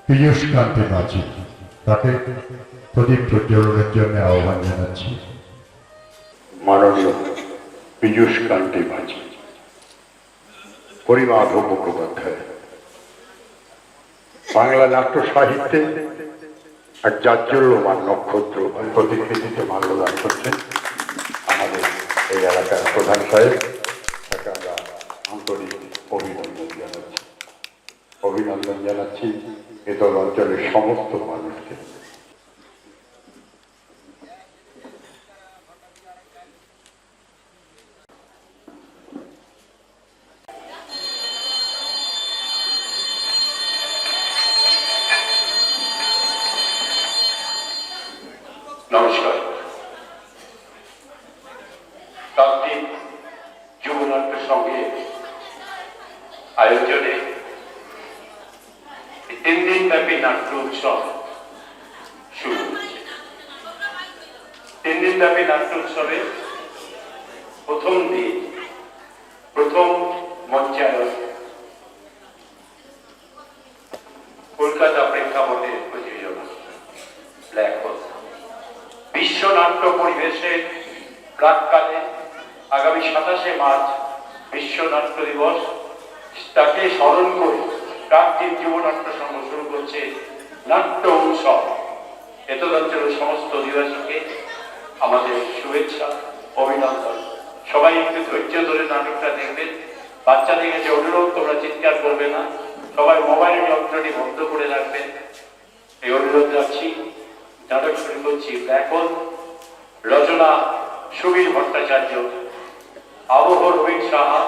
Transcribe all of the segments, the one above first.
পীযূষ কান্তি মাঝি, তাকে প্রদীপ প্রজ্বলনের জন্য আহ্বান জানাচ্ছি। মাননীয় পীযূষ কান্তি মাঝি, পরিমাধব মুখোপাধ্যায় বাংলা নাট্য সাহিত্যে এক জাজ্বল্যমান নক্ষত্র প্রতিকৃতিতে মাল্যদান করছেন আমাদের এই এলাকার প্রধান সাহেব। তাকে আমরা আন্তরিক অভিনন্দন জানাচ্ছি এতল অঞ্চলের সমস্ত মানুষকে। নমস্কার। কাকদ্বীপ যুবনাট্য সঙ্গে আয়োজনে 3 দিনব্যাপী নাট্য উৎসব শুরু হয়েছে। 3 দিনব্যাপী নাট্য উৎসবে প্রথম দিন প্রথম মঞ্চায়ন কলকাতা প্রেক্ষাপটের প্রযোজনা ব্ল্যাক হোল। বিশ্ব নাট্য পরিবেশের প্রাক্কালে আগামী 27শে মার্চ বিশ্ব নাট্য দিবস, তাকে স্মরণ করে কাকদ্বীপ যুবনাট্য সংঘ শুরু করছে নাট্য উৎসব। এতদ অঞ্চলের সমস্ত অধিবাসীকে আমাদের শুভেচ্ছা, অভিনন্দন। সবাই একটু ধৈর্য ধরে নাটকটা দেখবেন। বাচ্চাদের কাছে অনুরোধ, তোমরা চিৎকার করবে না, সবাই মোবাইল যন্ত্রটি বন্ধ করে রাখবেন, এই অনুরোধ রাখছি। নাটক শুরু করছি ব্ল্যাক হোল। রচনা সুবীর ভট্টাচার্য, আবহ রবীন সাহা,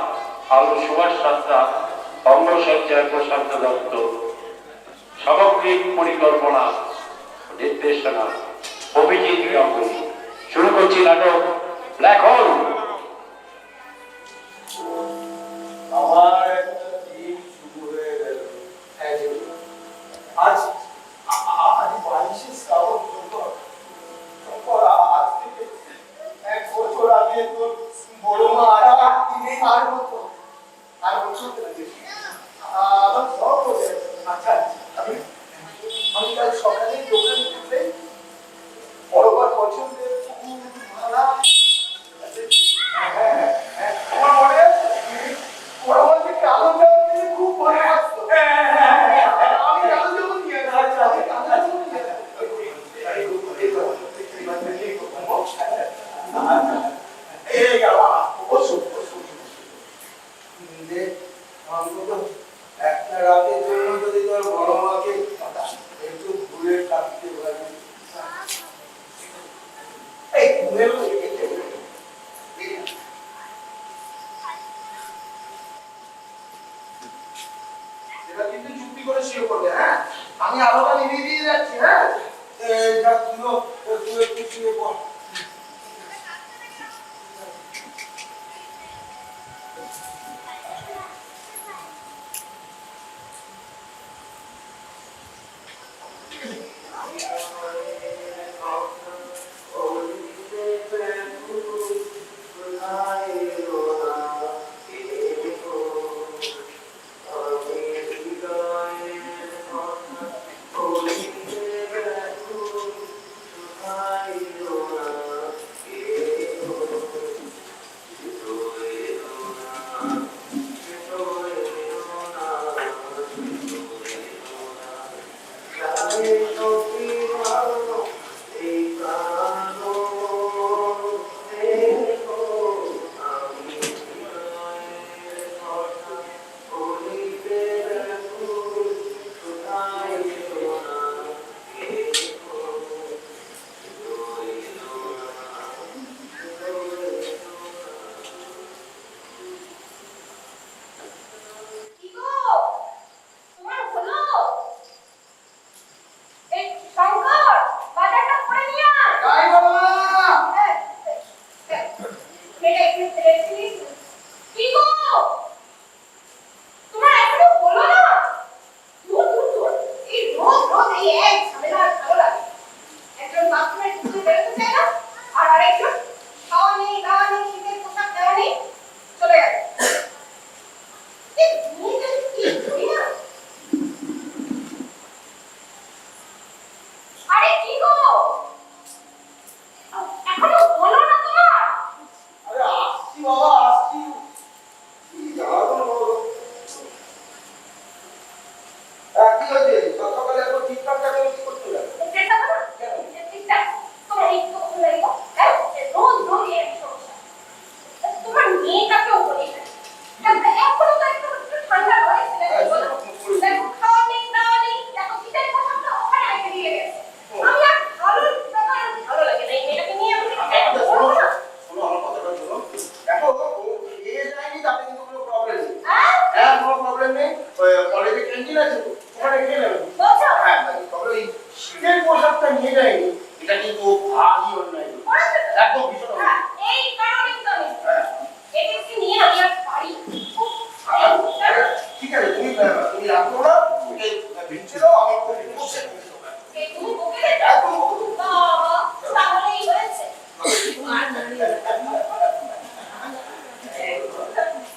আলো সুভাষ সাত্রা, অঙ্গসজ্জায় প্রশান্ত দত্ত, সামগ্রিক পরিকল্পনা নির্দেশনা অভিজিৎ গাঙ্গুলি। শুরু করছি নাটক ব্ল্যাক হোল। সকালে দোকানে ঢুকলে বড়বার পছন্দের মালা আমার মনে আছে বড় থেকে আনন্দ খুব মনে আসতো। আমি আনন্দ নিয়ে একটা রাতের জন্য যদি তোর বড় মাকে একটু ঘুরে কাটতে পারবি। এটা কিন্তু চুক্তি করে শুরু করবে। হ্যাঁ, আমি আলোটা নিভিয়ে দিয়ে যাচ্ছি। হ্যাঁ, তুইও একটু শুয়ে পড়। হয়েছে? সকালে এত ঠিকঠাক থাকলে কি করতে হবে? চেষ্টা করো ঠিকঠাক তোমার এই তো লাগো হ্যাঁ রোজ রোজ এই সমস্যা তোমার মেয়েটাকেও বলি এখনো তো একটু ঠান্ডা রয়েছে দেখো খাওয়া নেই দাওয়া নেই দেখো কিসের কথা না ওখানে আগে দিয়ে গেছে আমি আর ভালো লাগে না এই মেয়েটাকে নিয়ে আমি শোনো আমার কথাটা শোনো। দেখো ও খেয়ে যায়নি তাতে কিন্তু কোনো প্রবলেম নেই। হ্যাঁ কোনো প্রবলেম নেই। কলেজে ক্যান্টিন আছে তো, ওখানে খেয়ে নেবে। বলছো হ্যাঁ তবে ওই শীতের পোশাকটা নিয়ে যায়নি, এটা কিন্তু ভারী অন্যায়। একদম ভীষণ অন্যায়। এই কারণে তো আমি একে নিয়ে আমি আর পারি ঠিক আছে তুমি রাখো না, ওকে ভিজে দাও, আমার খুব বসে এই তুমি বকে দেবে বাবা তাহলেই হয়েছে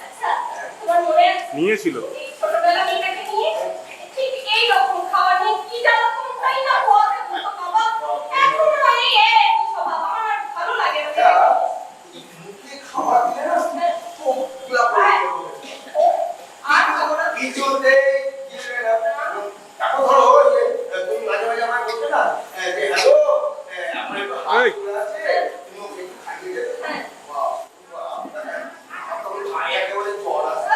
আচ্ছা তোমার মনে আছে নিয়েছিল এই ছোটবেলা মেয়েটাকে নিয়ে ঠিক এই রকম খাবার নিয়ে কি জ্বালাতন তাই না বলতে বলতো বাবা এখন এই স্বভাব আমার আর ভালো লাগে না মুখে খাবার দিলে না চোখগুলা পড়ে যাবে। আর খাবো না কিছুতে গিলবে না। এখন ধরো ওই যে তুমি মাঝে মাঝে আমায় বলছো না যে হ্যালো আমার একটু হাত ফুলে আছে, তুমি ওকে একটু খাইয়ে দেবে। বাহ, বাহ, আমার তো খাই একেবারে জ্বর আছে।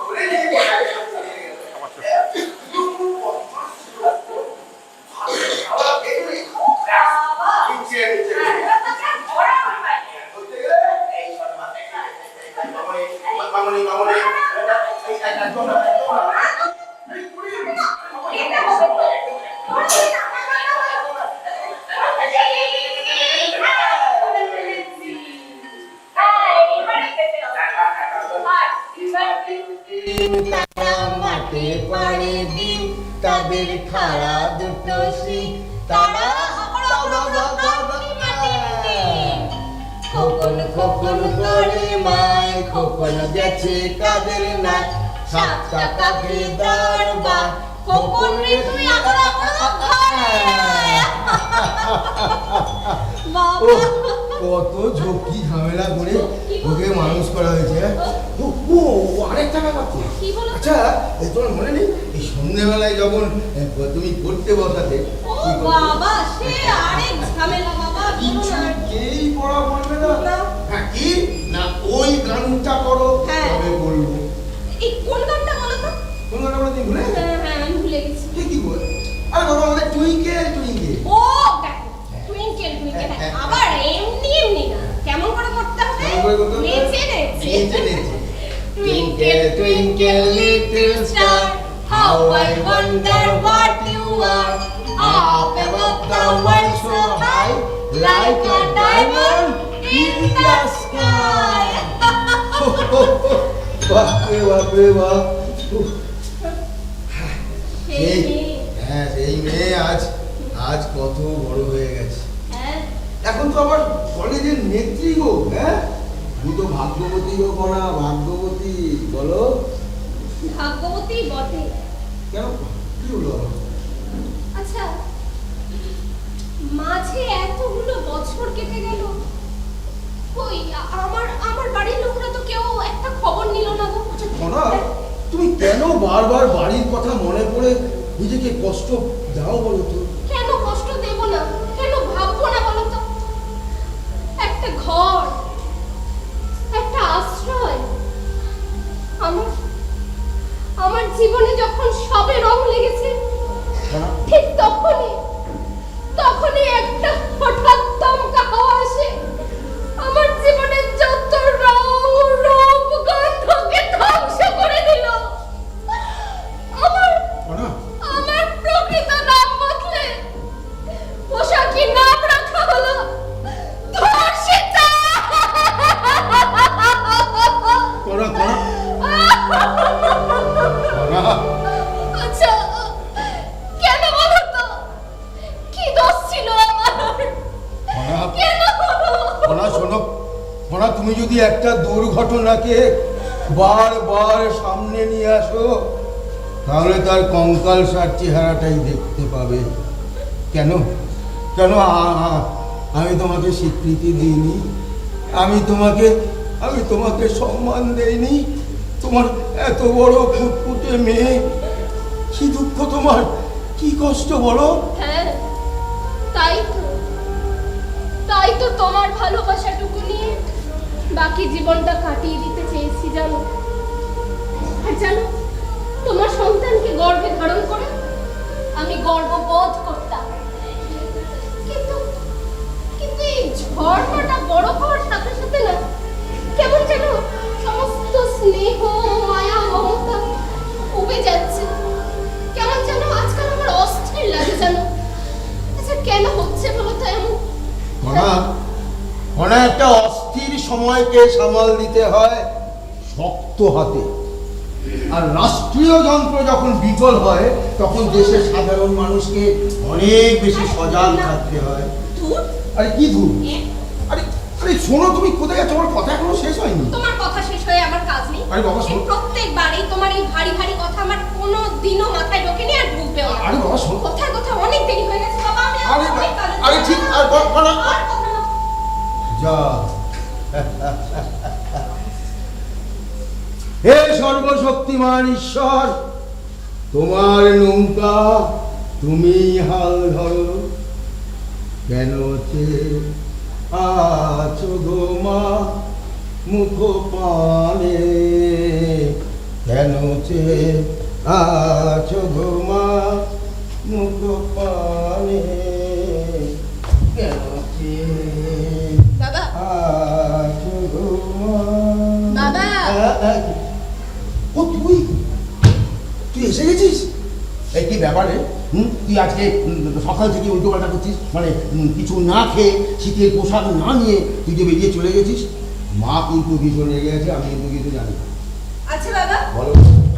বলে নিয়ে গেছে। খাবার খেয়ে নিই। বাবা নিচে নিচে ওরা ভাই বলতে গেলে এই মামনি মামনি এই একদম না একদম না। এই পুরি এটা হবে মাঠে পাড়ে দিন তাদের খাড়া দুটো শিং তারা খোকন খোকন করে মায় খোকন গেছে কাদের না সাতটা কাকে দরবার খোকন রে তুই আমার কত ঝক্কি ঝামেলা করে ওকে মানুষ করা হয়েছে। ও আরেকটা ব্যাপার তো। কি বলো? আচ্ছা তোমার মনে নেই এই সন্ধ্যেবেলায় যখন তুমি পড়তে বসাতে ও বাবা সে আরেক ঝামেলা বাবা বলো না কেই পড়া বলবে না। না। হ্যাঁ কি না ওই গানটা করো হ্যাঁ। তবে বলবো। এই কোন গানটা বলো তো কোন গানটা বলে তুমি ভুলে গেছো? হ্যাঁ আমি ভুলে গেছি কি বল আরে বাবা আমাদের টুইঙ্কেল টুইঙ্কেল। ও টুইঙ্কেল টুইঙ্কেল আবার এমনি এমনি না কেমন করে করতে হবে কেমন করে করতে হবে? নেচে নেচে নেচে নেচে। Twinkle, twinkle, little star, how I wonder what you are. Up above the world so high, like a diamond in the sky. বাপরে বাপরে বাপ। সেই হ্যাঁ সেই মেয়ে আজ আজ কত বড় হয়ে গেছে। হ্যাঁ এখন তো আবার কলেজের নেত্রী গো। হ্যাঁ তুই তো ভাগ্যবতী গো কণা ভাগ্যবতী বলো। ভাগ্যবতী বটে কেন কি হলো আবার? আচ্ছা মাঝে এতগুলো বছর কেটে গেল কই আমার বাড়ির লোকরা তো কেউ একটা খবর নিল না গো আচ্ছা কণা তুমি কেন বারবার বাড়ির কথা মনে পড়ে নিজেকে কষ্ট দাও বলো তো? কেন কষ্ট দেব না কেন ভাববো না বলো তো একটা ঘর একটা আশ্রয় আমার জীবনে যখন সবে রং লেগেছে কণা ঠিক তখনই একটা হঠাৎ দমকা হাওয়া আসে আমার জীবনের যত রং রূপ গন্ধকে ধ্বংস করে দিল কণা আমার প্রকৃত নাম বদলে পোশাকি নাম রাখা হলো ধর্ষিতা। কণা কণা কণা আচ্ছা কেন বলো তো কি দোষ ছিল আমার কণা কেন কণা শোনো কণা তুমি যদি একটা দুর্ঘটনাকে বারবার সামনে নিয়ে আসো তাহলে তার কঙ্কাল সার চেহারাটাই দেখতে পাবে। কেন কেন আমি তোমাকে স্বীকৃতি দিইনি, আমি তোমাকে সম্মান দেইনি, তোমার এত বড় ফুটফুটে মেয়ে, কি দুঃখ তোমার, কি কষ্ট বলো। হ্যাঁ, তাই তো তোমার ভালোবাসাটুকু নিয়ে বাকি জীবনটা কাটিয়ে দিতে চেয়েছি জানো। আর জানো, তোমার সন্তানকে গর্ভে ধারণ করে আমি গর্ববোধ করতাম। কিন্তু কিন্তু এই ঝড়টা বড় হওয়ার সাথে সাথে না কেমন যেন সমস্ত স্নেহ মায়া মমতা উবে যাচ্ছে। কেমন যেন আজকাল আমার অস্থির লাগে জানো। আচ্ছা কেন হচ্ছে বলো তো এমন? একটা অস্থির সময়কে সামাল দিতে হয় শক্ত হাতে। আর রাষ্ট্রীয় যন্ত্র যখন বিফল হয় তখন দেশের সাধারণ মানুষকে অনেক বেশি সজাগ থাকতে হয়। ধুর, আরে কি ধুর, আরে আরে শোনো, তুমি কোথায় যাচ্ছ? আমার কথা এখনো শেষ হয়নি। তোমার কথা শেষ হয়ে আমার কাজ নেই। আরে বাবা শোনো, প্রত্যেকবারই তোমার এই ভারী ভারী কথা আমার কোনো দিনও মাথায় ঢোকেনি আর ঢুকবেও না। আরে বাবা শোনো, কথার কথা অনেক দেরি হয়ে গেছে বাবা। আমি আরে অনেক কাজে আরে ঠিক আর কথা না আর কথা না। যা। হে সর্বশক্তিমান ঈশ্বর, তোমার নৌকা তুমি হাল ধরো। কেন আছো গো মা মুখ পানে, কেন আছো গো মা মুখ পানে, কেন বাবা, আছো গো মা। বাবা। ও তুই এসে গেছিস? এই কি ব্যাপারে? তুই আজকে সকাল থেকে উল্টো পাল্টা করছিস, মানে কিছু না খেয়ে শীতের পোশাক না নিয়ে তুই যে বেরিয়ে চলে গেছিস। মা কিন্তু ভীষণ রেগে গেছে, আমি কিন্তু কিছু জানি না। আচ্ছা বাবা, বলো।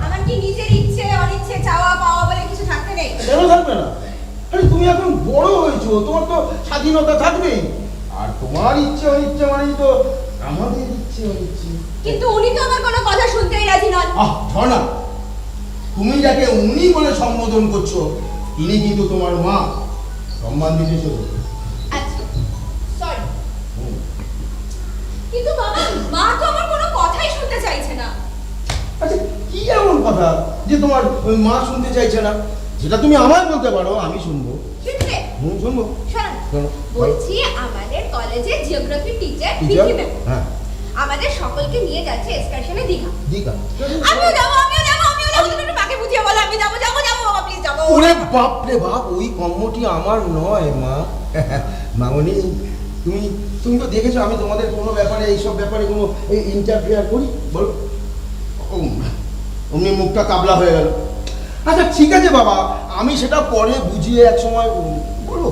আমার কি নিজের ইচ্ছে অনিচ্ছে চাওয়া পাওয়া বলে কিছু থাকতে নেই? কেন থাকবে না? আরে তুমি এখন বড় হয়েছো, তোমার তো স্বাধীনতা থাকবেই। আর তোমার ইচ্ছে অনিচ্ছে মানেই তো আমাদের ইচ্ছে অনিচ্ছে। কিন্তু উনি তো আমার কোনো কথা শুনতেই রাজি নন। ঝর্ণা, তুমি যাকে উনি বলে সম্বোধন করছো তিনি কিন্তু তোমার মা। সম্মান দিতে শুধু। আচ্ছা সরি, কিন্তু বাবা মা তো আমার কোনো কথাই শুনতে চাইছে না। আচ্ছা কি এমন কথা যে তোমার মা শুনতে চাইছে না? যেটা তুমি আমায় বলতে পারো, আমি শুনবো। শুনবে? শুনবো। শোনো, শোনো, বলছি আমাদের কলেজে geography teacher teacher? Bithi ma'am হ্যাঁ, আমাদের সকলকে নিয়ে যাচ্ছে এক্সকারশনে দীঘা। দীঘা। আমিও যাবো। তুমি একটু মাকে বুঝিয়ে বলো আমি যাবো বাবা, প্লিজ যাবো। ওরে বাপ রে বাপ, ওই কর্মটি আমার নয় মা। মামনি, তুমি তুমি তো দেখেছো আমি তোমাদের কোনো ব্যাপারে, এইসব ব্যাপারে কোনো ইন্টারফেয়ার করি? বলো। অমনি মুখটা কাবলা হয়ে গেল। আচ্ছা ঠিক আছে বাবা, আমি সেটা পরে বুঝিয়ে এক সময় বলবো।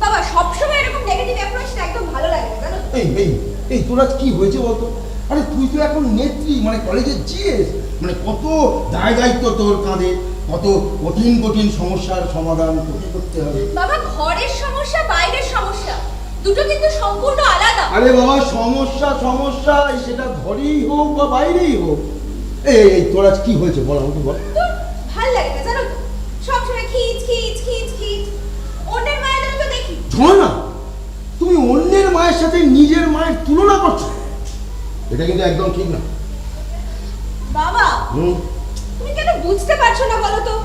বাবা সবসময় এরকম নেগেটিভ অ্যাপ্রোচটা একদম ভালো লাগে না জানো। এই এই এই তোরা কি হয়েছে বলতো? আরে তুই তো এখন নেত্রী, মানে কলেজের জিএস, মানে কত দায় দায়িত্ব তোর কাঁধে, কত কঠিন কঠিন সমস্যার সমাধান তোকে করতে হবে। বাবা ঘরের সমস্যা বাইরের সমস্যা দুটো কিন্তু সম্পূর্ণ আলাদা। আরে বাবা সমস্যা সেটা ঘরেই হোক বা বাইরেই হোক। এই তোরা কি হয়েছে বল আমাকে বল। ভাল লাগে না জানো তো, সবসময় খিচ খিচ খিচ খিচ। অন্যের মায়েদের তো দেখি। শোনো না, তুমি অন্যের মায়ের সাথে নিজের মায়ের তুলনা করছো, এটা কিন্তু একদম ঠিক না। বাবা তুমি কেন বুঝতে পারছো না বলো তো?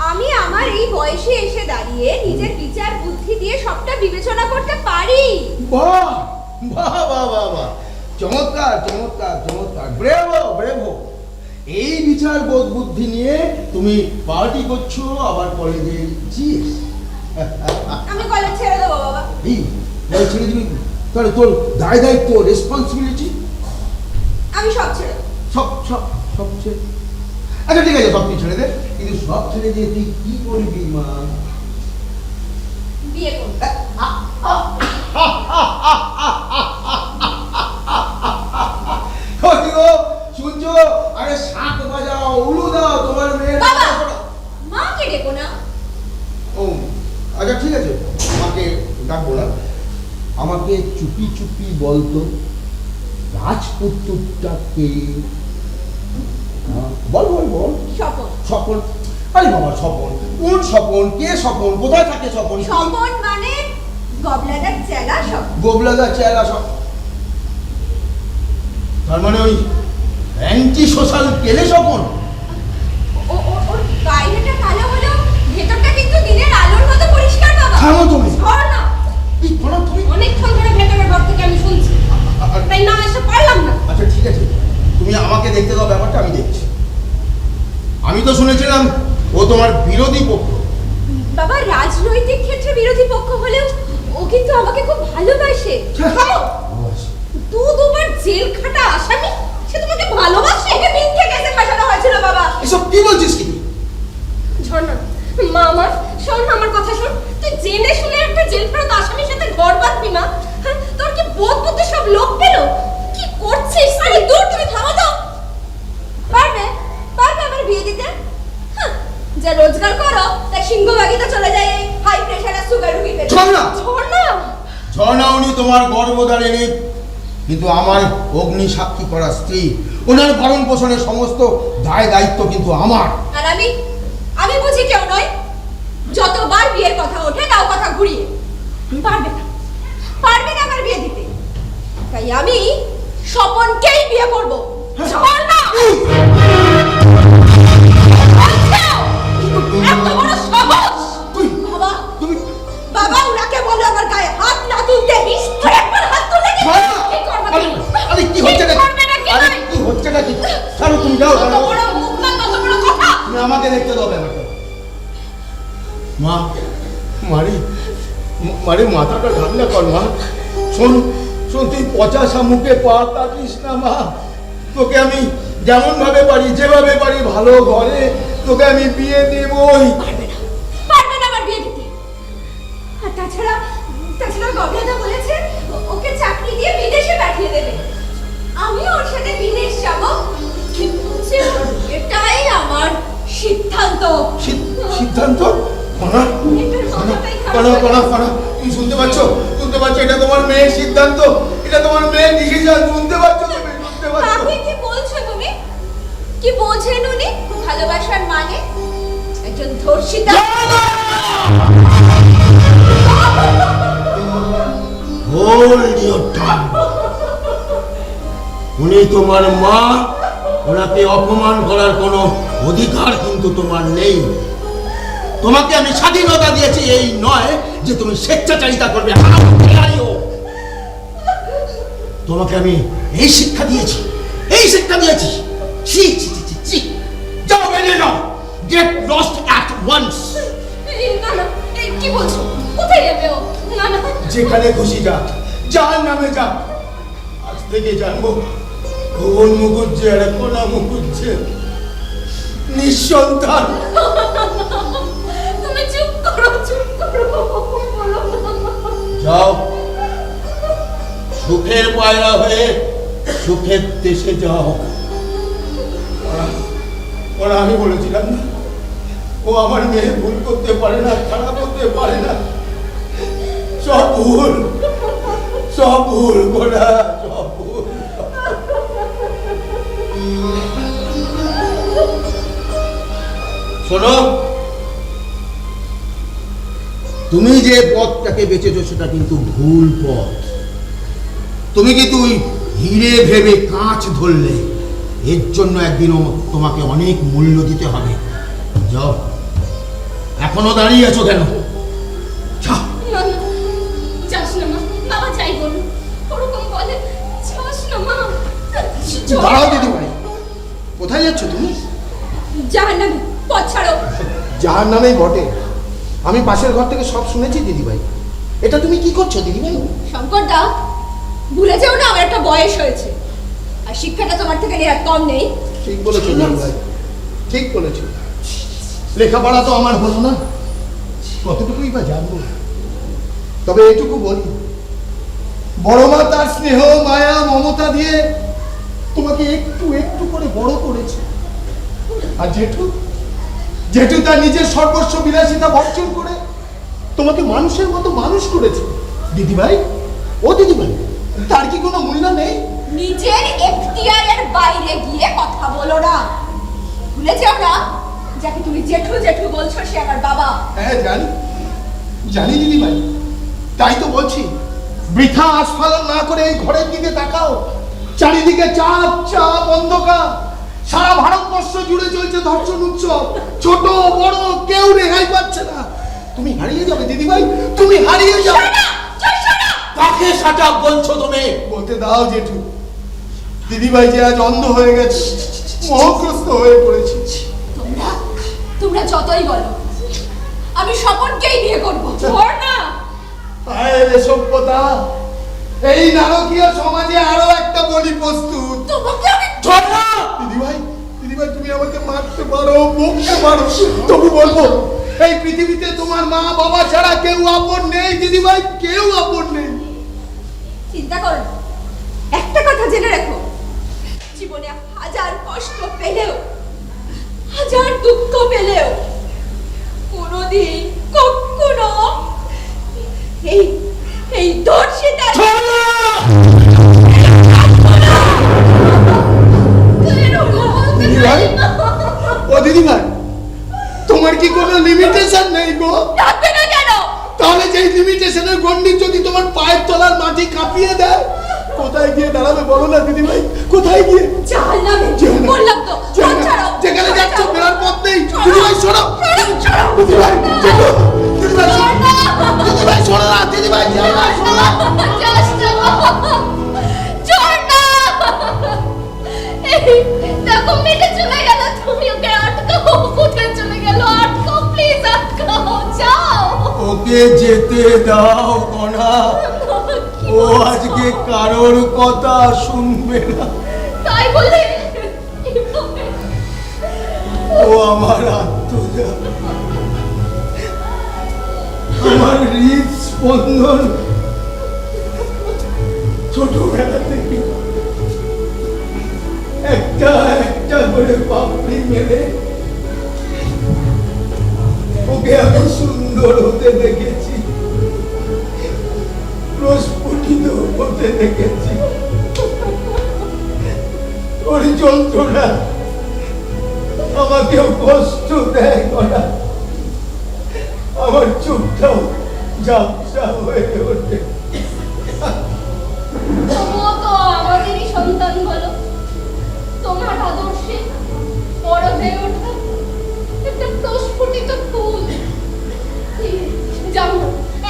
আমি আমার এই বয়সে এসে দাঁড়িয়ে নিজের বিচার বুদ্ধি দিয়ে সবটা বিবেচনা করতে পারি। বাহ বাহ বাহ বাহ বাহ, চমৎকার চমৎকার চমৎকার, ব্রেভো ব্রেভো। এই বিচার বোধ বুদ্ধি নিয়ে তুমি পার্টি করছো, আবার কলেজে জিএস। আমি কলেজ ছেড়ে দেবো বাবা। এই কলেজ ছেড়ে দিবি? তাহলে তোর দায় দায়িত্ব, রেসপন্সিবিলিটি আমি সব ছেড়ে দেবো। সব সব সব ছেড়ে। আচ্ছা ঠিক আছে, সব কিছু ছেড়ে দে, কিন্তু সব ছেড়ে দিয়ে তুই কি করবি মা? বিয়ে করবো। শুনছো? আরে শাক বাজাও, উলু দাও তোমার মেয়ের। বাবা মাকে ডেকো না। ও আচ্ছা ঠিক আছে, আমাকে ডাকবো না। আমাকে চুপি চুপি বলতো রাজপুত্রটা কে? বল বল বল। স্বপন। স্বপন? আরে বাবা স্বপন কোন স্বপন? কে স্বপন? কোথায় থাকে স্বপন? স্বপন মানে গবলাদার চেলা স্বপন। গোবলাদা চেলা সব। তার মানে ওই অ্যান্টি সোশ্যাল পেলে স্বপন? ওর বাইরেটা কালো হলেও ভেতরটা কিন্তু দিনের আলোর মতো পরিষ্কার বাবা। থামো তুমি। ধর না। এই বলো তুমি। অনেকক্ষণ ধরে ভেতরের ঘর থেকে আমি শুনছি, তাই না এসে পারলাম না। আচ্ছা ঠিক আছে, তুমি আমাকে দেখতে দাও, ব্যাপারটা আমি দেখছি। আমি তো শুনেছিলাম ও তোমার বিরোধী পক্ষ। বাবা রাজনৈতিক ক্ষেত্রে বিরোধী পক্ষ হলেও ও কিন্তু আমাকে খুব ভালোবাসে। থামো। দুবার জেল খাটা আসামি সে তোমাকে ভালোবাসে? একে মিথ্যে কেসে ফাঁসানো হয়েছিল বাবা। এসব কি বলছিস কি? ঝর্ণা, মা আমার শোন, আমার কথা শোন। তুই জেনে শুনে একটা জেল ফেরত আসামির সাথে ঘর বাঁধবি মা? হ্যাঁ, তোর কি বোধ বুদ্ধি সব লোক পেল? কি করছিস? আরে দূর, তুমি থামো তো। পারবে আমার বিয়ে দিতে? হ্যাঁ, যা রোজগার করো তা সিংহভাগিতে চলে যায় এই হাই প্রেশার আর সুগার রোগী পেতে। ঝর্ণা! ঝর্ণা উনি তোমার গর্ভধারিণী, কিন্তু আমার অগ্নি সাক্ষী করা স্ত্রী। ওনার ভরণ পোষণের সমস্ত দায় দায়িত্ব কিন্তু আমার। আর আমি বুঝি কেউ নয়? যতবার বিয়ের কথা ওঠে তাও কথা ঘুরিয়ে। পারবে না আমার বিয়ে দিতে। তাই আমি স্বপনকেই বিয়ে করব। ঝর্ণা! এত বড় সাহস! বাবা, বাবা ওনাকে বলো আমার গায়ে হাত না তুলতে। আর একবার হাত তুললে কি করবে? আরে কি হচ্ছে নাকি? আরে কি হচ্ছে নাকি? ছাড়ো, তুমি যাও। তত বড় মুখ না, তত বড় কথা। তুমি আমাকে দেখতে দাও ব্যাপারটা। মা, মারি মাথাটা ঠান্ডা কর মা। শোন, তুই পচা শামুকে পা কাটিস না মা। তোকে আমি যেমন ভাবে পারি, যেভাবে পারি, ভালো ঘরে তোকে আমি বিয়ে দেবই। পারবে না আমার বিয়ে দিতে। আর তাছাড়া গবলাদা বলেছে ওকে চাকরি দিয়ে বিদেশে পাঠিয়ে দেবে। আমিও ওর সাথে বিদেশ যাব, কিন্তু এটাই আমার সিদ্ধান্ত। সিদ্ধান্ত? তুমি শুনতে পাচ্ছ? এটা তোমার মেয়ের সিদ্ধান্ত, এটা তোমার মেয়ের ডিসিশন। শুনতে পাচ্ছ তুমি? শুনতে পাচ্ছ? আপনি কি বলছো তুমি? কি বলছেন উনি? ভালোবাসার মানে একজন ধর্ষিতা। Hold your tongue. উনি তোমার মা, ওনাকে অপমান করার কোনো অধিকার কিন্তু তোমার নেই। তোমাকে আমি স্বাধীনতা দিয়েছি, এই নয় যে তুমি স্বেচ্ছাচারিতা করবে। তোমাকে আমি এই শিক্ষা দিয়েছি। যাও, বেরিয়ে যাও। Get lost at once. না, কি বলছো? কোথায় যাবে ও? না, যেখানে খুশি যা, যার নামে যা। আজ থেকে জানবো কোন মুখুজ্জে আর কোনা মুখুজ্জে, নিঃসন্তান। তুমি চুপ করো। যাও, সুখের পায়রা হয়ে সুখের দেশে যাও। ওরা আমি বলেছিলাম না, ও আমার মেয়ে ভুল করতে পারে না, খারাপ করতে পারে না। সব ভুল ওরা, সব ভুল। শোনো, তুমি যে পথটাকে বেঁচেছো সেটা কিন্তু ভুল পথ। তুমি কিন্তু হিরে ভেবে কাঁচ ধরলে, এর জন্য একদিনও তোমাকে অনেক মূল্য দিতে হবে। যাও, এখনো দাঁড়িয়ে আছো কেন? যাস না মা, বাবা যাই বলুন ওরকম বলে। যাস না মা। দাঁড়াও দিদিভাই, কোথায় যাচ্ছ তুমি? জাহান্নামে, পথ ছাড়ো। যার নামেই বটে, আমি পাশের ঘর থেকে সব শুনেছি দিদিভাই। এটা তুমি কি করছো দিদিভাই? শঙ্কর দা, ভুলে যাও না আমার একটা বয়স হয়েছে, আর শিক্ষাটা তোমার থেকে নেওয়ার কম নেই। ঠিক বলেছো দিদিভাই, ঠিক বলেছো। লেখাপড়া তো আমার হলো না, কতটুকুই বা জানবো। তবে এটুকু বলি, বড় মা তার স্নেহ, মায়া, মমতা দিয়ে তোমাকে একটু একটু করে বড় করেছে। আর জেঠু তার নিজের সর্বস্ব বিলাসিতা ভক্ষণ করে তোমাকে মানুষের মতো মানুষ করেছে। দিদিভাই, ও দিদিভাই, তার কি কোনো মূল্য নেই? নিজের এখতিয়ারের বাইরে গিয়ে কথা বলো না। ভুলে যাও না, যাকে তুমি জেঠু বলছো সে আমার বাবা। হ্যাঁ জানি দিদিভাই, তাই তো বলছি, বৃথা আস্ফালন না করে এই ঘরের দিকে তাকাও। চারিদিকে চাপ চাপ অন্ধকার, সারা ভারতবর্ষ জুড়ে চলছে ধর্ষণ উৎসব, ছোট বড় কেউ রেহাই পাচ্ছে না। তুমি হারিয়ে যাবে দিদিভাই, তুমি হারিয়ে যাবে। কাকে সাজাব বলছো তুমি? বলতে দাও জেঠু, দিদিভাই যে আজ অন্ধ হয়ে গেছে, মোহগ্রস্ত হয়ে পড়েছে। তোমরা যতই বলো, আমি স্বপনকেই বিয়ে করবো। না, হায় রে সভ্যতা, এই নারকীয় সমাজে আরো একটা বলি প্রস্তুত। তোমাকে আমি দিদিভাই, দিদিভাই তুমি আমাকে মারতে পারো, বকতে পারো, তবু বলবো এই পৃথিবীতে তোমার মা বাবা ছাড়া কেউ আপন নেই দিদিভাই, কেউ আপন নেই। চিন্তা করো না, একটা কথা জেনে রাখো, জীবনে হাজার কষ্ট পেলেও, হাজার দুঃখ পেলেও কোনোদিন কখনো এই দর্শিতা দিদিভাই, ও দিদিভাই, তোমার কি কোনো লিমিটেশন নেই গো? থাকবে না কেন? তাহলে যেই লিমিটেশনের গন্ডি যদি তোমার পায়ের তলার মাটি কাঁপিয়ে দেয়, কোথায় গিয়ে দাঁড়াবে বলো না দিদিভাই, কোথায় গিয়ে? চাল নামে বললাম তো, যেখানে যাচ্ছ বেরার পথ নেই। দিদিভাই শোনো, দিদিভাই, দিদিভাই দিদিভাই শোনো না, দিদিভাই শোনো না। দেখো মেয়েটা চলে গেল, তুমি ওকে আটকাও। কোথায় চলে গেল? আটকাও, প্লিজ আটকাও, যাও। ওকে যেতে দাও কণা, ও আজকে কারোর কথা শুনবে না। তাই বলে ও আমার আত্মজা, আমার হৃদস্পন্দন ছোটবেলা থেকে একটা একটা করে পাপড়ি মেলে ওকে আমি সুন্দর হতে দেখেছি, প্রস্ফুটিত হতে দেখেছি। ওর যন্ত্রণা আমাকেও কষ্ট দেয় করা, আমার চোখটাও ঝাপসা হয়ে ওঠে। তবুও তো আমাদেরই সন্তান বলো, তোমার আদর্শে বড় হয়ে ওঠা একটা প্রস্ফুটিত ফুল। যাও না,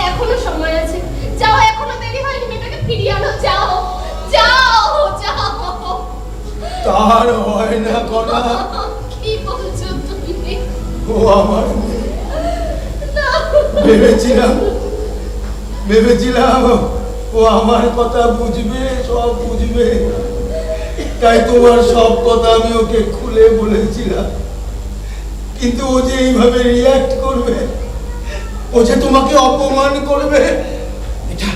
এখনো সময় আছে, যাও, এখনো দেরি হয়নি, মেয়েটাকে ফিরিয়ে আনো, যাও যাও যাও। তার হয় না কণা, কি বলছো তুমি? ও আমার মেয়ে। না, ভেবেছিলাম ও আমার কথা বুঝবে, সব বুঝবে, তাই তোমার সব কথা আমি ওকে খুলে বলেছিলাম। কিন্তু ও যে এইভাবে রিয়াক্ট করবে, ও যে তোমাকে অপমান করবে, এটা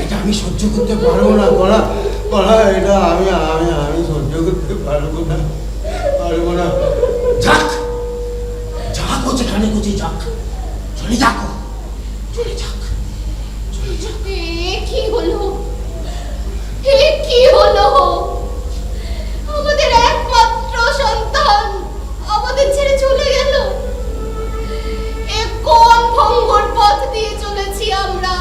এটা আমি সহ্য করতে পারবো না কণা, কণা, এটা আমি আমি আমি সহ্য করতে পারবো না, পারবো না। যাক যাক, ও যেখানে খুঁজে যাক, চলে যাক, চলে যাক। কি হলো? কি হলো? আমাদের একমাত্র সন্তান আমাদের ছেড়ে চলে গেল। এ কোন ভঙ্গুর পথ দিয়ে চলেছি আমরা?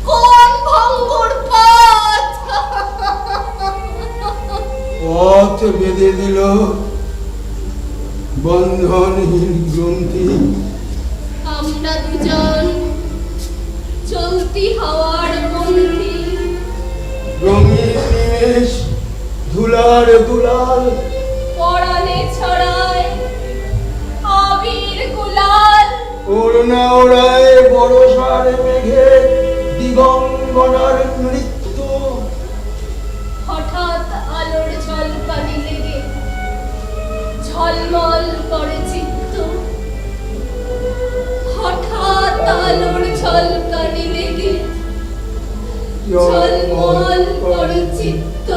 কোন ভঙ্গুর পথ? পথ বেঁধে দিল বন্ধনহীন গ্রন্থি। আমরা দুজন চলতি হাওয়ার বন্ধি, রঙিন নিমেষ ধুলার দুলাল, পরাণে ছড়ায় আবির গুলাল। ওড়না ওড়ায় বড়সার মেঘে দিগঙ্গনার নৃত্য। হঠাৎ আলোর ঝলকানি লেগে ঝলমল করে চিত্ত, হঠাৎ আলোর ঝলকানি লেগে ঝলমল করে চিত্ত।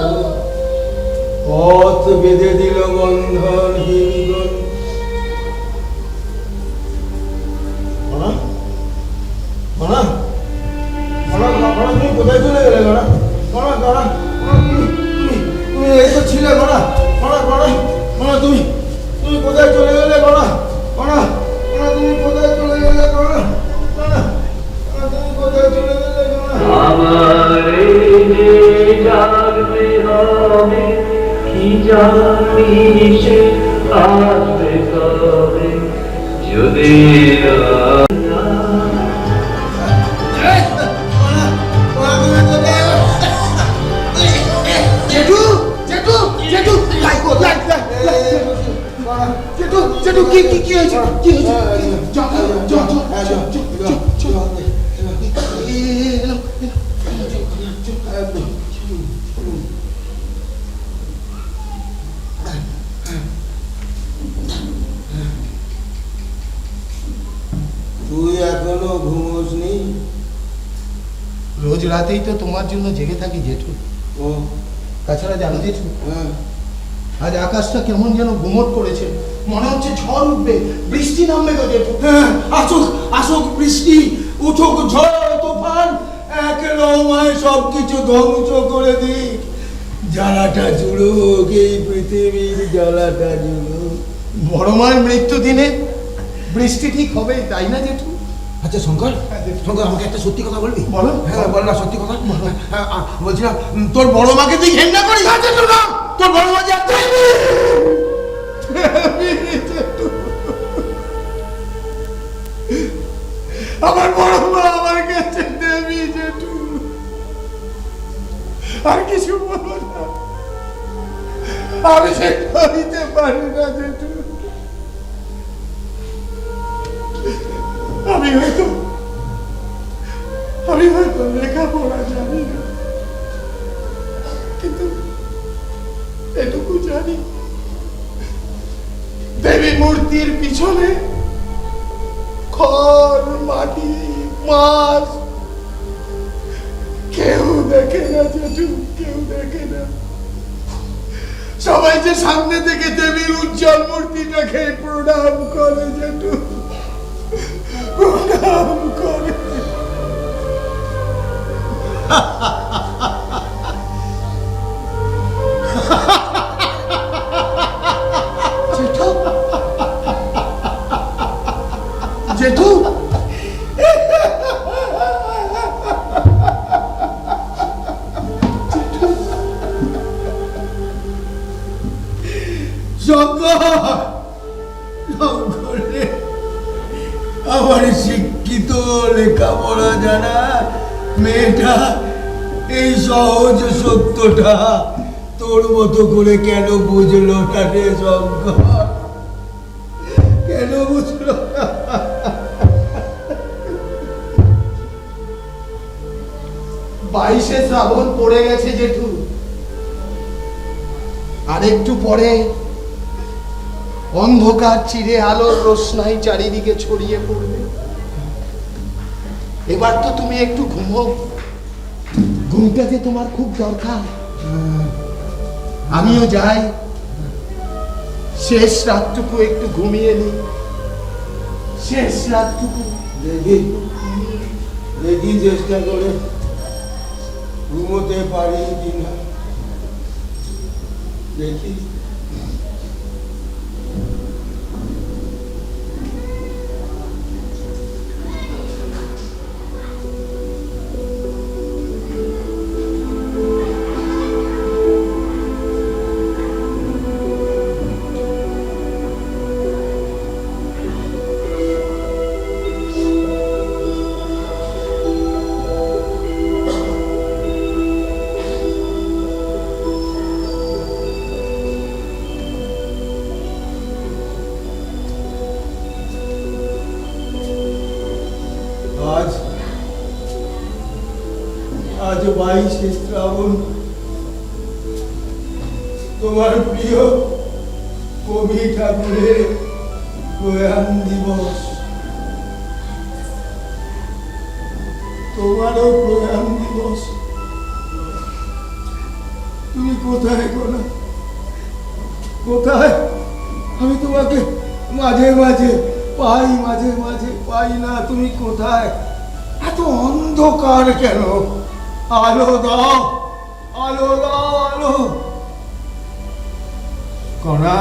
পথ বেঁধে দিল বন্ধনহীন তুমি কোথায় চলে গেলে গড়া? তুমি এই তো ছিলে গড়া, তুমি কোথায় চলে গেলে গড়া? তুমি কোথায় চলে গেলে গড়া? তুমি কোথায় চলে গেলে গড়া? আমার জেঠু জেঠু জেঠু লাই গো লাই লাই জেঠু জেঠু কি হয়েছে কি হয়েছে তুই এখনো ঘুমোসনি? রোজ রাতেই তো তোমার জন্য জেগে থাকি জেঠু। ও তাছাড়া জানো জেঠু, হ্যাঁ, আজ আকাশটা কেমন যেন গুমট করেছে, মনে হচ্ছে ঝড় উঠবে, বৃষ্টি নামবে গো জেঠু। হ্যাঁ, আসুক আসুক বৃষ্টি, উঠুক ঝড় তুফান, এক নৌমায় সবকিছু ধ্বংস করে দিক। জ্বালাটা জুড়ুক, এই পৃথিবীর জ্বালাটা জুড়ুক। বড় মায়ের মৃত্যু দিনে বৃষ্টি ঠিক হবে, তাই না জেঠু? আচ্ছা শঙ্কর, শঙ্কর আমাকে একটা সত্যি কথা বলবি? বলো। হ্যাঁ বল না, সত্যি কথা। হ্যাঁ, বলছিলাম তোর বড় মাকে তুই ঘেন্না করিস? না, তোর বড় মা যে আমার বড় মা আমার কাছে দেবী জেঠু, আর কিছু বলো না, আমি সে করিতে পারি না জেঠু। আমি হয়তো লেখাপড়া জানি না, কিন্তু এটুকু জানি দেবী মূর্তির পিছনে খড় মাটি মাছ কেউ দেখে না জেঠু, কেউ দেখে না। সবাই যে সামনে থেকে দেবীর উজ্জ্বল মূর্তিটাকে প্রণাম করে জেঠু, প্রণাম করে। জেঠু জেঠু আমার শিক্ষিত লেখাপড়া জানা মেয়েটা এই সহজ সত্যটা তোর মতো করে কেন বুঝলো না রে শঙ্কর? কেন বুঝলো না? 22শে শ্রাবণ পড়ে গেছে জেঠু, আর একটু পরে অন্ধকার চিরে আলোর রোশনাই চারিদিকে ছড়িয়ে পড়বে। এবার তো তুমি একটু ঘুমো, ঘুমটা যে তোমার খুব দরকার। আমিও যাই, শেষ রাতটুকু একটু ঘুমিয়ে নি, শেষ রাতটুকু। দেখি চেষ্টা করে ঘুমোতে পারি কিনা, দেখি। আজ 22শে শ্রাবণ, তোমার প্রিয় কবি ঠাকুরের প্রয়াণ দিবস। তোমারও প্রয়াণ দিবস। তুমি কোথায় গোনা, কোথায়? আমি তোমাকে মাঝে মাঝে পাই, মাঝে মাঝে পাই না। তুমি কোথায়? এত অন্ধকার কেন? আলো দাও, আলো দাও, আলো। কণা,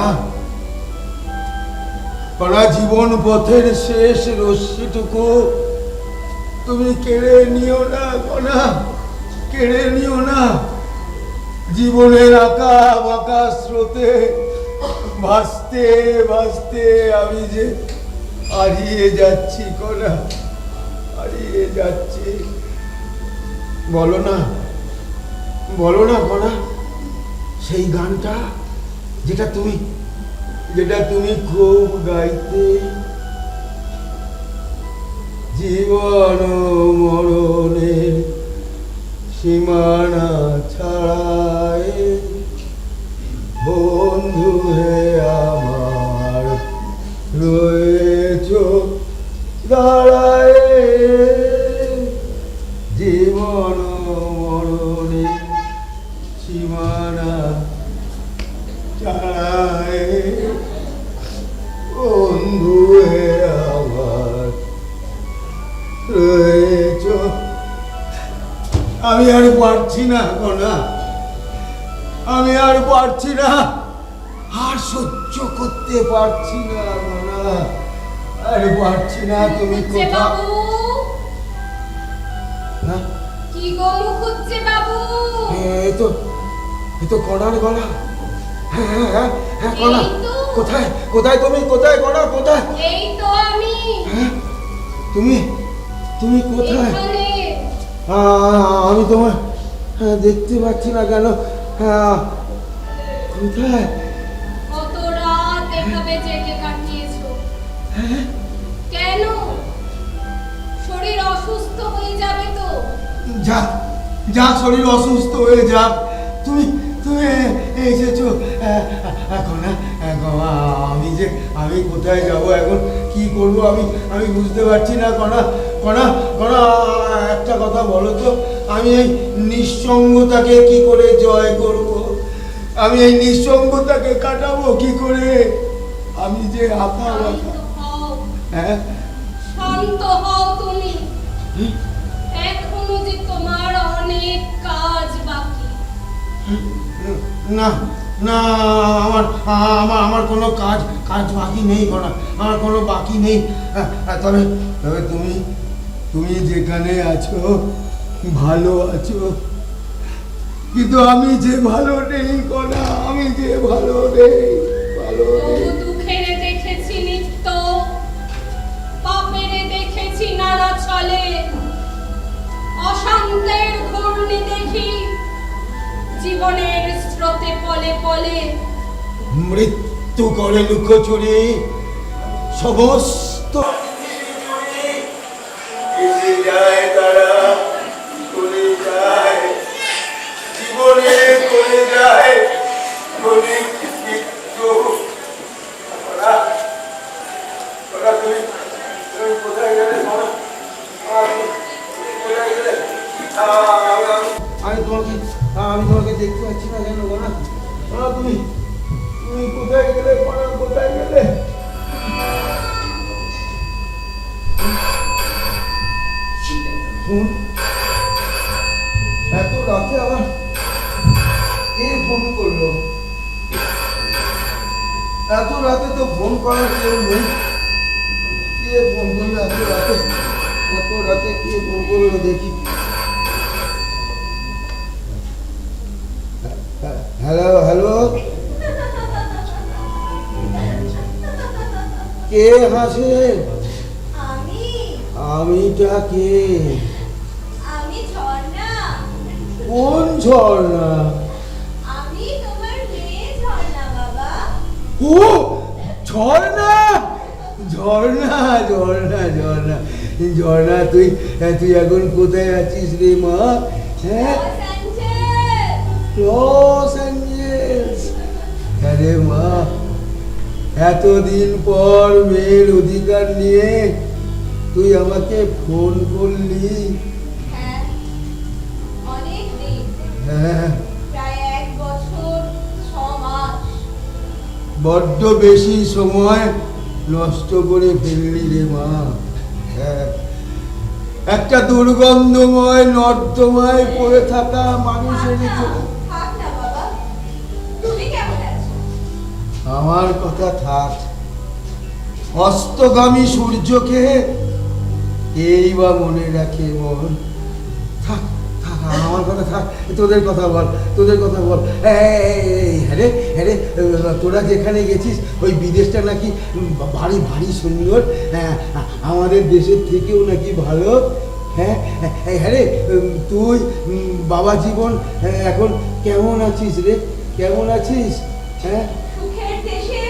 কণা, জীবন পথের শেষ রশ্মিটুকু তুমি কেড়ে নিও না কণা, কেড়ে নিও না। জীবনের আঁকা বাঁকা স্রোতে ভাসতে ভাসতে আমি যে হারিয়ে যাচ্ছি কণা, হারিয়ে যাচ্ছি। বলো না কণা, সেই গানটা যেটা তুমি খুব গাইতে। জীবন মরণের সীমানা ছাড়ায় বন্ধু হে আমার রয়েছ দাঁড়ায়। জীবন মরণের সীমানা ছাড়ায় বন্ধু হে আমার রয়েছ। আমি আর পারছি না কণা, আমি আর পারছি না, আর সহ্য করতে পারছি না কণা, আর পারছি না। তুমি কোথা? হ্যাঁ? কি গো মুখুজ্জে বাবু? এই তো কণার গলা। হ্যাঁ হ্যাঁ হ্যাঁ হ্যাঁ কণা, কোথায় কোথায় তুমি? কোথায় কণা, কোথায়? এই তো আমি। হ্যাঁ তুমি কোথায়? এখানে। আমি তোমার দেখতে পাচ্ছি না কেন? কোথায়? কত রাত এভাবে জেগে কাটিয়েছো? কেন? শরীর অসুস্থ হয়ে যাবে তো? যাক শরীর অসুস্থ হয়ে যাক, তুমি এসেছো এখন। আমি কোথায় যাব এখন, কি করব আমি বুঝতে পারছি না কণা। একটা কথা বলো তো, আমি এই নিঃসঙ্গতাকে কি করে জয় করব? আমি এই নিঃসঙ্গতাকে কাটাবো কি করে? আমি যে আঁকা শান্ত হও। হ্যাঁ শান্ত হও তুমি। এখনো যে তোমার অনেক কাজ বাকি। না না, আমার কোনো কাজ বাকি নেই কণা, আমার কোনো বাকি নেই। তবে তুমি যেখানে আছো ভালো আছো, কিন্তু আমি যে ভালো নেই কণা, আমি যে ভালো নেই। তবু দুঃখেরে দেখেছি নিত্য, পাপেরে দেখেছি নানা ছলে, অশান্তের ঘূর্ণি দেখি জীবনের স্রোতে পলে পলে। মৃত্যু করে লুকোচুরি সমস্ত যায়, তারা চলে যায়, জীবনে চলে যায় অনেক মৃত্যু। তুমি কোথায় গেলে? আমি তোমাকে দেখতে পাচ্ছি না কেন বলা? তুমি কোথায় গেলে? কোথায় গেলে? ফোন এত রাতে আবার কে ফোন করলো? এত রাতে তো ফোন করার কেউ নেই। কে ফোন করলো এত রাতে? কে ফোন করলো দেখি। হ্যালো, কে হাসে? আমিটা কে? আমি ঝর্ণা। কোন ঝর্ণা? আমি তোমার মেয়ে ঝর্ণা বাবা। ও ঝর্ণা, তুই এখন কোথায় আছিস রে মা? হ্যাঁ, লস অ্যাঞ্জেলস। আরে মা, এতদিন পর মেয়ের অধিকার নিয়ে তুই আমাকে ফোন করলি। হ্যাঁ, অনেক দিন। হ্যাঁ, প্রায় 1 বছর 6 মাস। বড্ড বেশি সময় নষ্ট করে ফেললি রে মা। হ্যাঁ, একটা দুর্গন্ধময় নর্দমায় পড়ে থাকা মানুষের থাক না বাবা, তুমি কেমন আছো? আমার কথা থাক, অস্তগামী সূর্যকে এই বা মনে রাখে মন। থাক থাক আমার কথা থাক, তোদের কথা বল, তোদের কথা বল। হ্যাঁ রে, তোরা যেখানে গেছিস ওই বিদেশটা নাকি ভারী ভারী সুন্দর, হ্যাঁ আমাদের দেশের থেকেও নাকি ভালো। হ্যাঁ হ্যাঁ রে, তুই বাবা জীবন এখন কেমন আছিস রে, কেমন আছিস? হ্যাঁ সুখের দেশে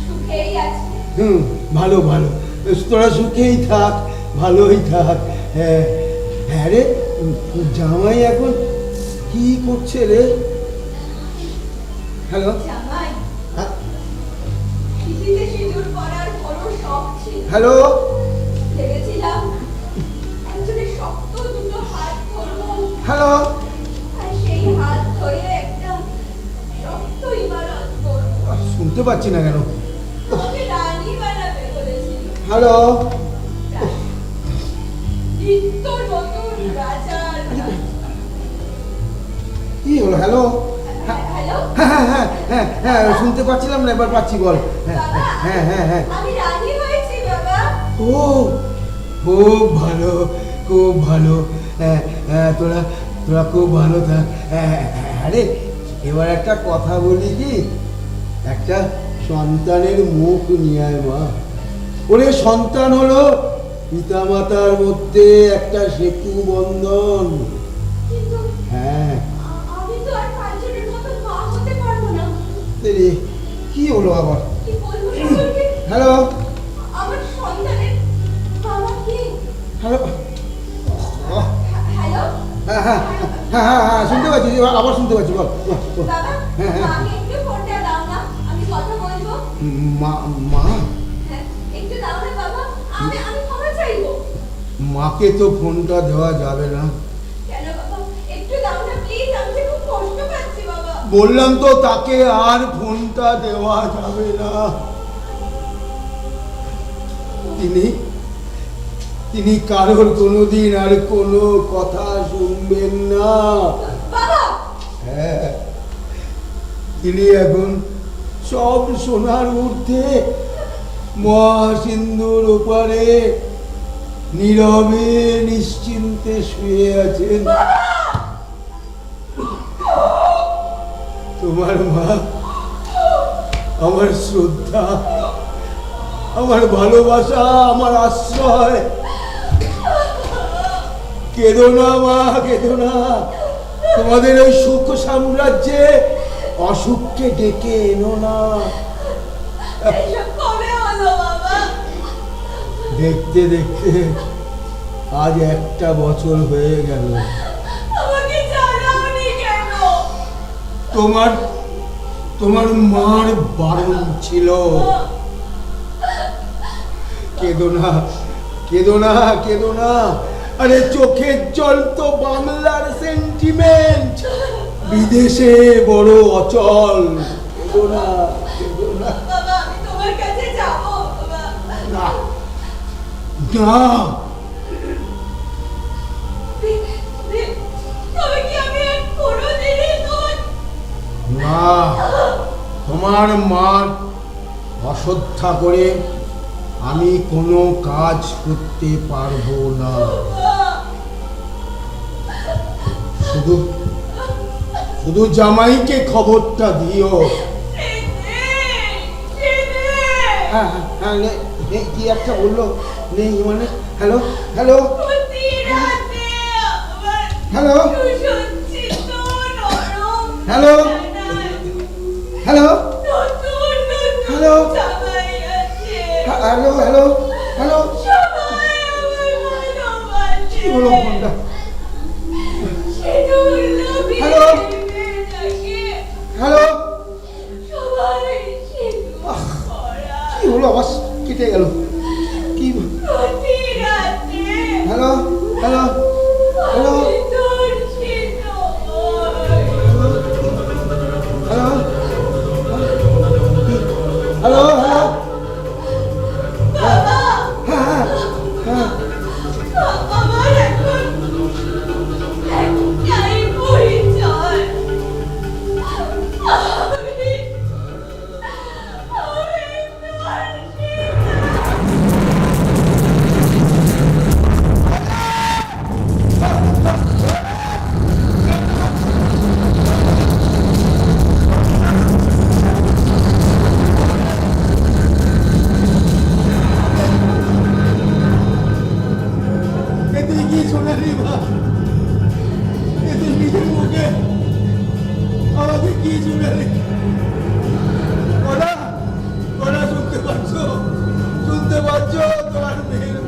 সুখেই আছে। ভালো ভালো, তোরা সুখেই থাক, ভালোই থাক। হ্যাঁ হ্যাঁ রে, জামাই এখন কি করছে রে? হ্যালো, জামাই পিঠিতে সিঁদুর পরার বড় শখ ছিল। হ্যালো, ভেবেছিলাম একজনের শক্ত দুটো হাত ধরবো, হ্যালো, আর সেই হাত ধরে একটা শক্ত ইমারত করবো। শুনতে পাচ্ছি না কেন? আমাকে রানী বানাবে বলেছিল। হ্যালো, নিত্য নতুন রাজার রানী। কি হলো? হ্যালো, হ্যালো হ্যাঁ হ্যাঁ হ্যাঁ হ্যাঁ হ্যাঁ শুনতে পাচ্ছিলাম না, এবার পাচ্ছি, বল। হ্যাঁ বাবা, হ্যাঁ হ্যাঁ হ্যাঁ। আমি রানী হয়েছি বাবা। ও খুব ভালো, খুব ভালো। হ্যাঁ হ্যাঁ, তোরা তোরা খুব ভালো থাক। আরে এবার একটা কথা বলি কি, একটা সন্তানের মুখ নিয়ে আয় মা। ওরে সন্তান হলো পিতামাতার মধ্যে একটা সেতু বন্ধন। কিন্তু হ্যাঁ আমি তো আর পাঁচজনের মতো মা হতে পারবো না। রে, কি হলো আবার? কি বলবো সকলকে? হ্যালো, আমার সন্তানের বাবা কে? হ্যালো, হ্যালো হ্যাঁ হ্যাঁ হ্যাঁ হ্যাঁ হ্যাঁ শুনতে পাচ্ছি, আবার শুনতে পাচ্ছি, বল বল, বল। বাবা, হ্যাঁ হ্যাঁ মাকে একটু ফোনটা দাও না, আমি কথা বলবো। মা মা হ্যাঁ, একটু দাও না বাবা, আমি ক্ষমা চাইবো। মাকে তো ফোনটা দেওয়া যাবে না। কেন বাবা, একটু দাও না প্লিজ, আমি যে খুব কষ্ট পাচ্ছি বাবা। বললাম তো তাকে আর ফোনটা দেওয়া যাবে না। তিনি কারোর কোনোদিন আর কোনো কথা শুনবেন না। বাবা হ্যাঁ, তিনি এখন সব সোনার ঊর্ধ্বে মহাসিন্ধুর ওপারে নীরবে নিশ্চিন্তে শুয়ে আছেন। তোমার মা আমার শ্রদ্ধা, আমার ভালোবাসা, আমার আশ্রয়। কেঁদো না মা, কেঁদো না। তোমাদের ওই সুখ সাম্রাজ্যে অসুখকে ডেকে এনো না। এসব কবে হলো বাবা? দেখতে দেখতে আজ একটা বছর হয়ে গেল। আমাকে জানাওনি কেন? তোমার মার বারণ ছিল। কেঁদো না, কেঁদো না, কেঁদো না। আরে চোখের জল তো বাংলার সেন্টিমেন্ট, বিদেশে বড় অচল। কেঁদো না, কেঁদো না। বাবা, আমি তোমার কাছে যাবো বাবা। না না, তবে কি আমি আর কোনোদিনই না, তোমার মার অশ্রদ্ধা করে আমি কোনো কাজ করতে পারবো না। শুধু জামাইকে খবরটা দিও। হ্যাঁ হ্যাঁ, কি একটা বললো নেই মানে? Hello hello hello hello hello hello hello hello hello, কি হলো ফোনটা? হ্যালো হ্যালো, কি হলো আবার কেটে গেল? কি hello hello hello hello hello hello, হ্যাঁ হ্যাঁ আমার এখন একটাই পরিচয়, শুনতে পাচ্ছ তোমার মেয়ের